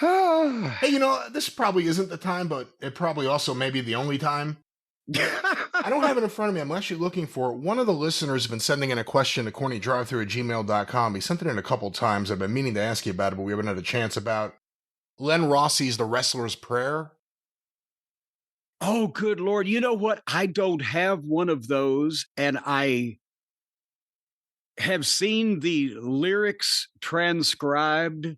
Hey, this probably isn't the time, but it probably also may be the only time. I don't have it in front of me. I'm actually looking for it. One of the listeners has been sending in a question to CornyDriveThru@gmail.com. He sent it in a couple times. I've been meaning to ask you about it, but we haven't had a chance about Len Rossi's The Wrestler's Prayer. Oh, good Lord. You know what? I don't have one of those, and I have seen the lyrics transcribed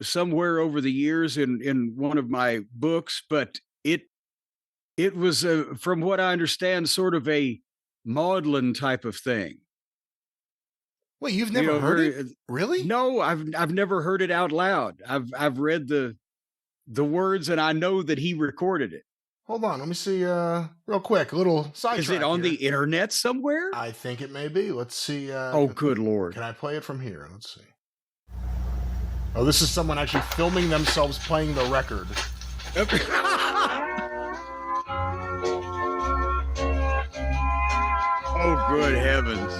somewhere over the years in one of my books, but it was, from what I understand, sort of a maudlin type of thing. Wait, you've never heard it? Really? No, I've never heard it out loud. I've read the words, and I know that he recorded it. Hold on, let me see real quick. A little sidetrack. Is it on the internet somewhere? I think it may be. Let's see. Oh, good Lord. Can I play it from here? Let's see. Oh, this is someone actually filming themselves playing the record. Oh, good heavens.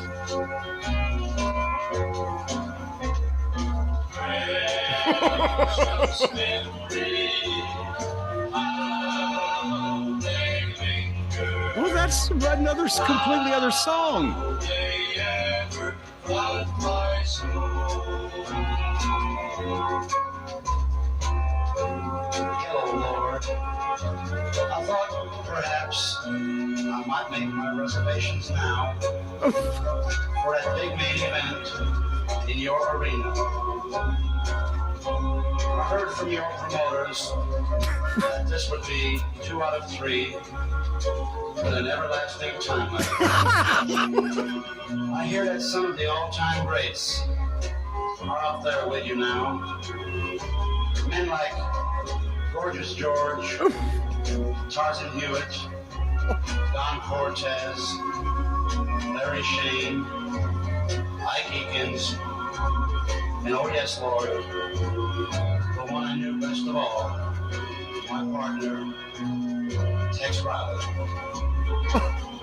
Well, that's another completely other song. Hello, Lord. I thought perhaps I might make my reservations now for that big main event in your arena. I heard from your promoters that this would be 2 out of 3 with an everlasting time limit. I hear that some of the all-time greats are out there with you now. Men like Gorgeous George, Tarzan Hewitt, Don Cortez, Larry Shane, Ike Eakins, and oh yes, Lord, the one I knew best of all, my partner, Tex Riley.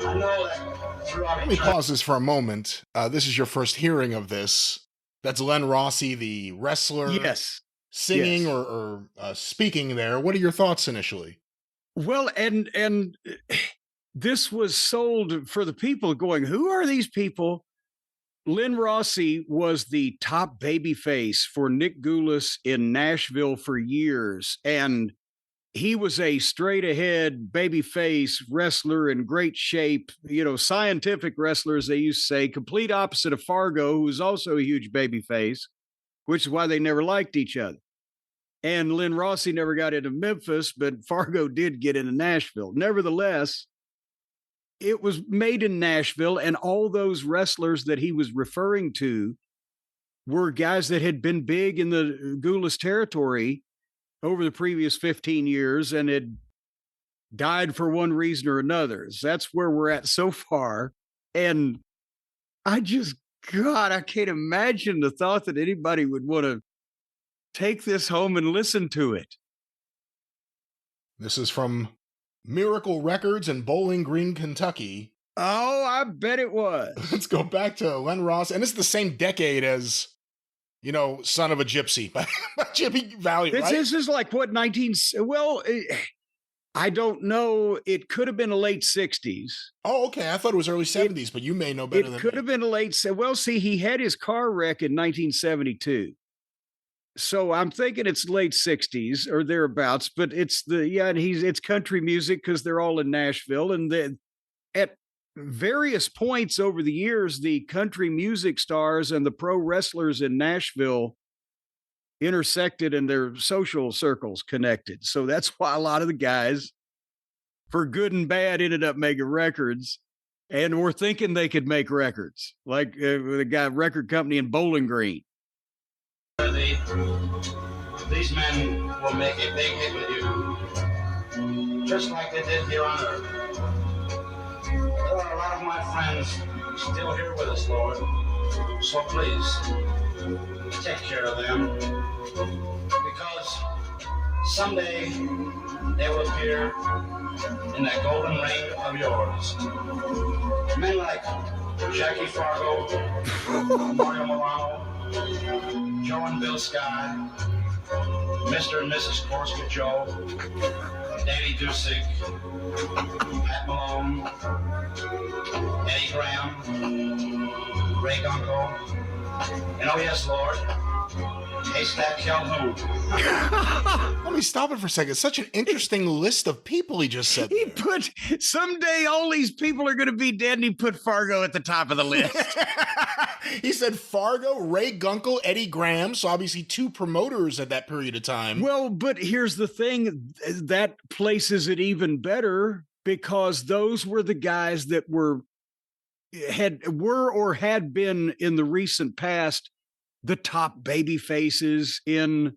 I know that throughout. Let me pause this for a moment. This is your first hearing of this. That's Len Rossi, the wrestler. Yes. Singing or speaking there. What are your thoughts initially? Well, and this was sold for the people going, who are these people? Len Rossi was the top babyface for Nick Goulas in Nashville for years, and he was a straight-ahead babyface wrestler in great shape, scientific wrestler, as they used to say, complete opposite of Fargo, who was also a huge babyface, which is why they never liked each other. And Len Rossi never got into Memphis, but Fargo did get into Nashville. Nevertheless, it was made in Nashville, and all those wrestlers that he was referring to were guys that had been big in the Goulas territory over the previous 15 years and had died for one reason or another. So that's where we're at so far. And I can't imagine the thought that anybody would want to take this home and listen to it. This is from Miracle Records in Bowling Green, Kentucky. Oh, I bet it was. Let's go back to Len Ross. And it's the same decade as, Son of a Gypsy by Jimmy Valiant, right? This is like what, I don't know. It could have been the late 60s. Oh, okay. I thought it was early 70s, but you may know better than me. It could have been a late. Well, see, he had his car wreck in 1972. So I'm thinking it's late 60s or thereabouts, but it's it's country music because they're all in Nashville. And at various points over the years, the country music stars and the pro wrestlers in Nashville intersected and their social circles connected. So that's why a lot of the guys, for good and bad, ended up making records and were thinking they could make records, like the guy record company in Bowling Green. These men will make a big hit with you, just like they did here on Earth. There are a lot of my friends still here with us, Lord, so please take care of them, because someday they will appear in that golden ring of yours. Men like Jackie Fargo, Mario Morano, Joe and Bill Sky, Mr. and Mrs. Corsica Joe, Danny Dusick, Pat Malone, Eddie Graham, Ray Gunkel, and oh yes, Lord, Haystack Calhoun. Let me stop it for a second. Such an interesting list of people he just said. He put, someday all these people are going to be dead, and he put Fargo at the top of the list. He said Fargo, Ray Gunkel, Eddie Graham. So obviously 2 promoters at that period of time. Well, but here's the thing. That places it even better because those were the guys that were or had been in the recent past the top baby faces in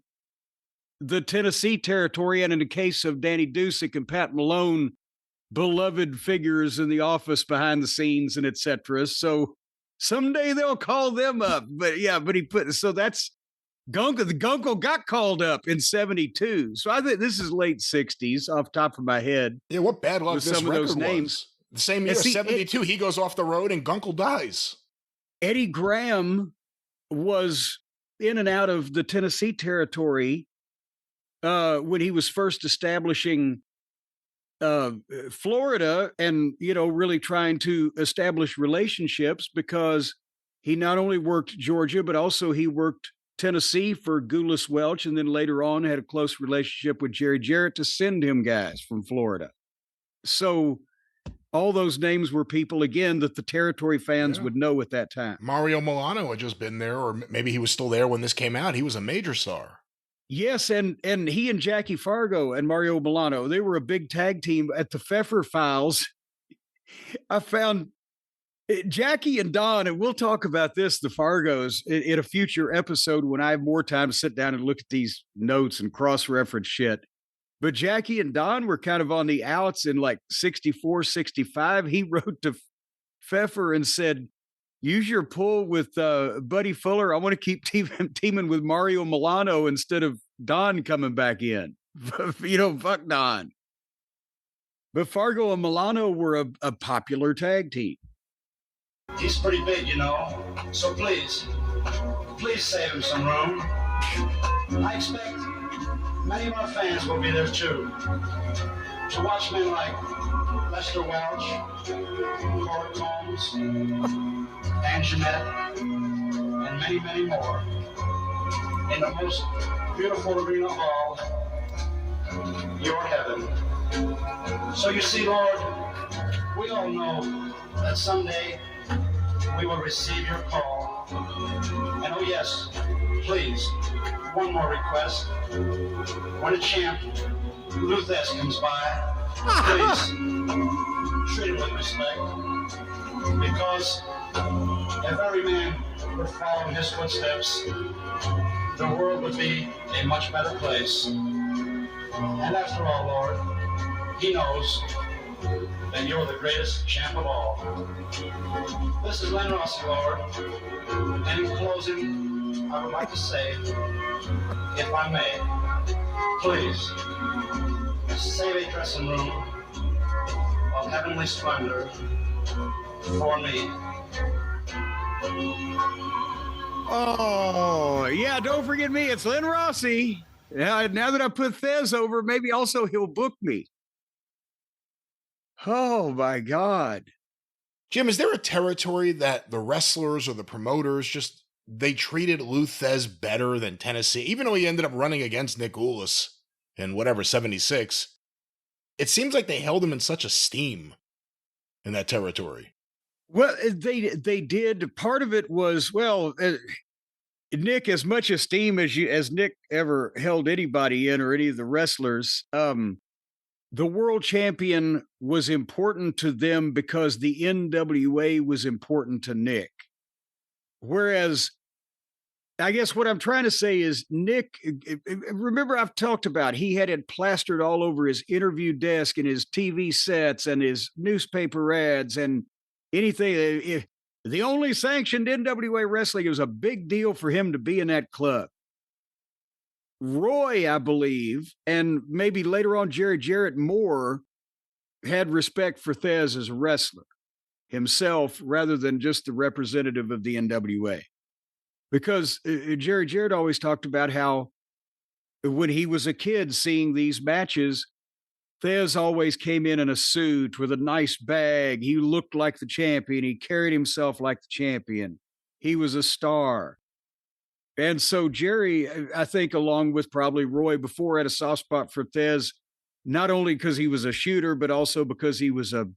the Tennessee territory. And in the case of Danny Dusick and Pat Malone, beloved figures in the office behind the scenes and etc. So someday they'll call them up. But yeah, but he put, so that's Gunkel. The Gunkel got called up in 72. So I think this is late 60s off the top of my head. Yeah, what bad luck this some of record those names. was. The same year, 72, he goes off the road and Gunkel dies. Eddie Graham was in and out of the Tennessee territory when he was first establishing Florida and, you know, really trying to establish relationships because he not only worked Georgia, but also he worked Tennessee for Gulas Welch. And then later on had a close relationship with Jerry Jarrett to send him guys from Florida. So all those names were people, again, that the territory fans would know at that time. Mario Milano had just been there, or maybe he was still there when this came out. He was a major star. Yes, and he and Jackie Fargo and Mario Milano, they were a big tag team. At the Pfeffer Files, I found Jackie and Don, and we'll talk about this, the Fargos, in a future episode when I have more time to sit down and look at these notes and cross-reference shit. But Jackie and Don were kind of on the outs in like 64, 65. He wrote to Pfeffer and said, use your pull with Buddy Fuller. I want to keep teaming with Mario Milano instead of Don coming back in. You know, fuck Don. But Fargo and Milano were a popular tag team. He's pretty big, you know. So please save him some room. I expect many of our fans will be there too. To watch men like Lester Welch, Cora Combs, Dan Jeanette, and many, many more in the most beautiful arena hall, your heaven. So you see, Lord, we all know that someday we will receive your call. And oh yes, please, one more request. When a champ, Luthes, comes by, please treat him with respect. Because if every man would follow in his footsteps, the world would be a much better place. And after all, Lord, he knows that you're the greatest champ of all. This is Len Rossi, Lord. And in closing, I would like to say, if I may, please save a dressing room of heavenly splendor for me. Oh, yeah, don't forget me. It's Len Rossi. Now that I put Thez over, maybe also he'll book me. Oh, my God. Jim, is there a territory that the wrestlers or the promoters just, they treated Luthez better than Tennessee? Even though he ended up running against Nick Gulas in 76, it seems like they held him in such esteem in that territory. Well, they did. Part of it was, Nick, as much esteem as Nick ever held anybody in or any of the wrestlers, the world champion was important to them because the NWA was important to Nick. Whereas, I guess what I'm trying to say is Nick, remember I've talked about, he had it plastered all over his interview desk and his TV sets and his newspaper ads and anything. The only sanctioned NWA wrestling, it was a big deal for him to be in that club. Roy, I believe, and maybe later on Jerry Jarrett more, had respect for Thez as a wrestler himself rather than just the representative of the NWA. Because Jerry Jarrett always talked about how when he was a kid seeing these matches, Thez always came in a suit with a nice bag. He looked like the champion. He carried himself like the champion. He was a star. And so Jerry, I think, along with probably Roy before, had a soft spot for Thez, not only because he was a shooter, but also because he was a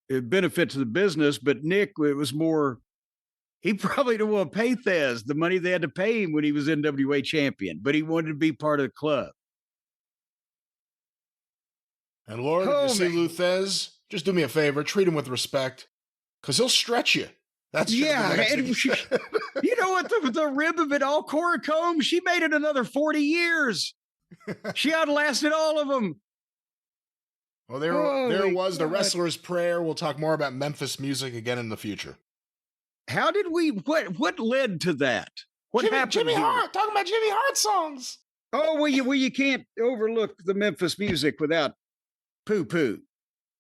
benefit to the business. But Nick, it was more, he probably didn't want to pay Thez the money they had to pay him when he was NWA champion, but he wanted to be part of the club. And Lord, if you see Lou Thez, just do me a favor, treat him with respect, because he'll stretch you. That's yeah. And you know what? The rib of it all, Cora Combs, she made it another 40 years. She outlasted all of them. Well, there was the wrestler's prayer. We'll talk more about Memphis music again in the future. How did what led to that? What happened? Jimmy Hart, talking about Jimmy Hart songs. Oh, well, you can't overlook the Memphis music without poo-poo.